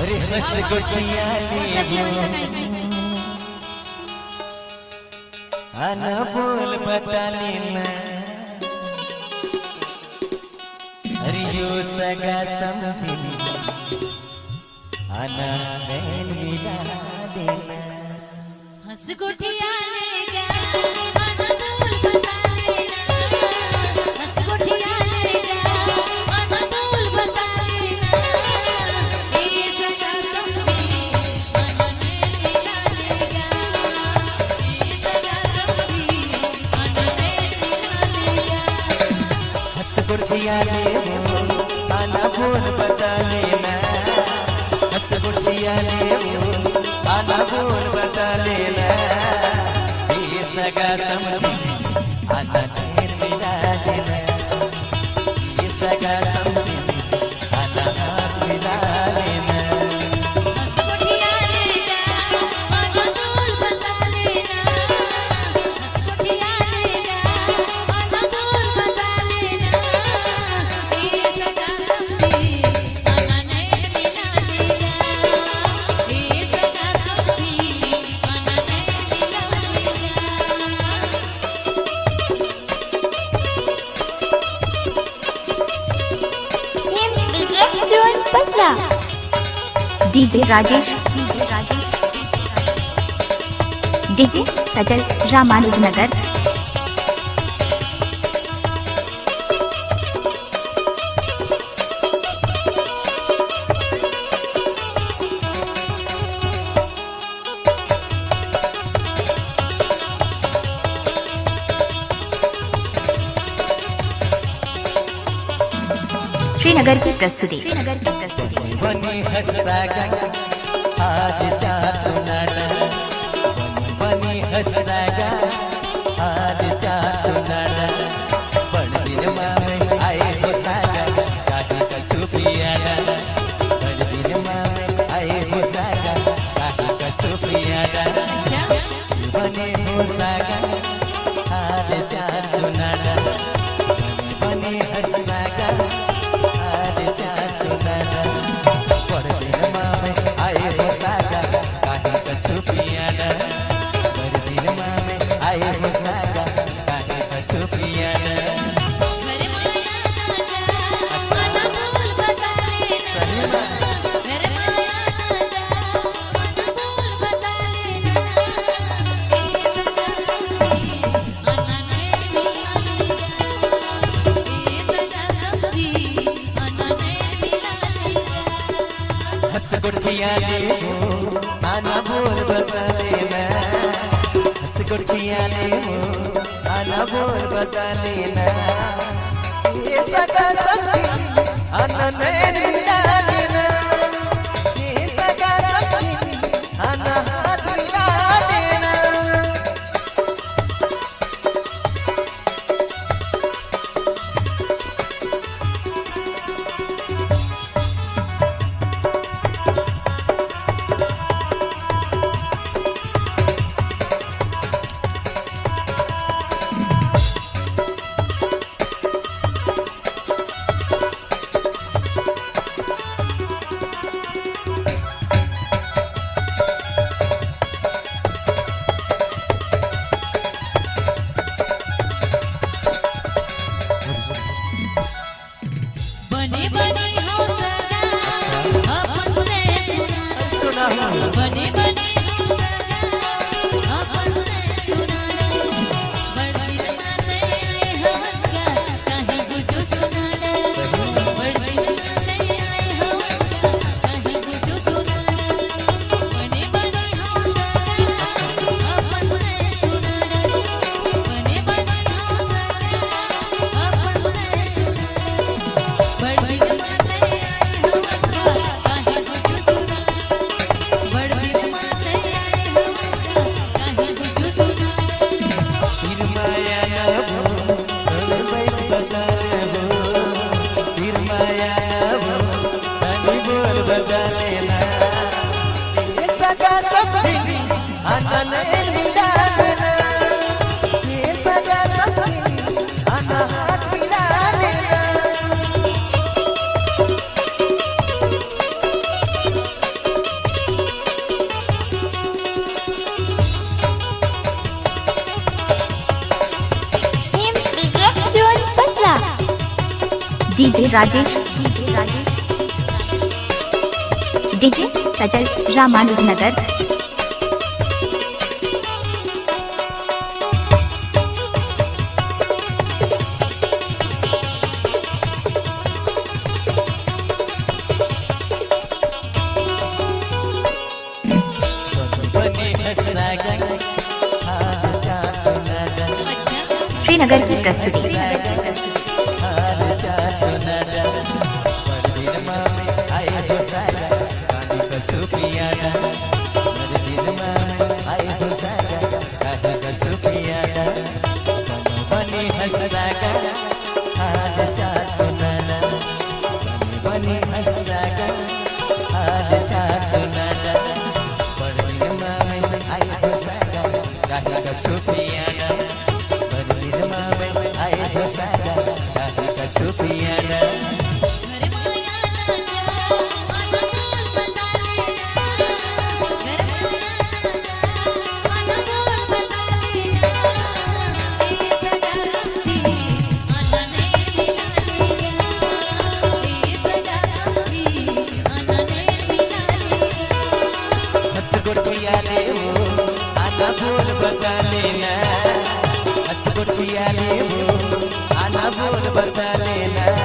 अरे हंस गोटिया आना बोल बता लेना अरे यो सगा समझी आना नैन मिला देना हंस गोटिया ले जा आना बोल बता लेना हंस गोटिया ले जा आना बोल बता लेना ये सगा समझी आना नैन मिला देगा ये सगा समझी आना नैन मिला देगा हंस गोटिया ले आना बोल बता लेना हंस गोटिया ले आना बोल बता लेना ये सगा समझी आना नैन मिला देना ये सगा समझी आना हाथ मिला लेना हंस गोटिया ले जा आना बोल बता लेना हंस गोटिया ले जा आना बोल बता लेना ये सगा समझी आना नैन मिला देगा ये सगा समझी आना नैन मिला देगा डीजे राजेश डीजे सजल रामानुजनगर श्रीनगर की प्रस्तुति बनी हंसागा आज जा सुनाना बनी हंसागा आज जा सुनाना बड़ दिन मामे आए हो सागा काहे का छुपियाना बड़ दिन मामे आए हो सागा काहे का छुपियाना बने हो सागा आज जा सुनाना बनी हंसागा आज जा सुनाना परदिन मामे आए हो सागा काहे का छुपियाना परदिन मामे आए हो सागा काहे का छुपियाना घर माया ना जा आना बोल बता लेना घर माया ना जा आना बोल बता लेना ये सगा समझी आना नैन मिला देगा ये सगा समझी आना नैन मिला देगा हंस गुठिया ले आना बोल बता लेना हंस गुठिया ले आना बोल बता लेना ये सगा समझी आना नैन मिला देना ये सगा समझी आना हाथ मिला देना राजेश डीजे सजल रामानुजनगर। श्रीनगर की प्रस्तुति। आना बोल बता लेना।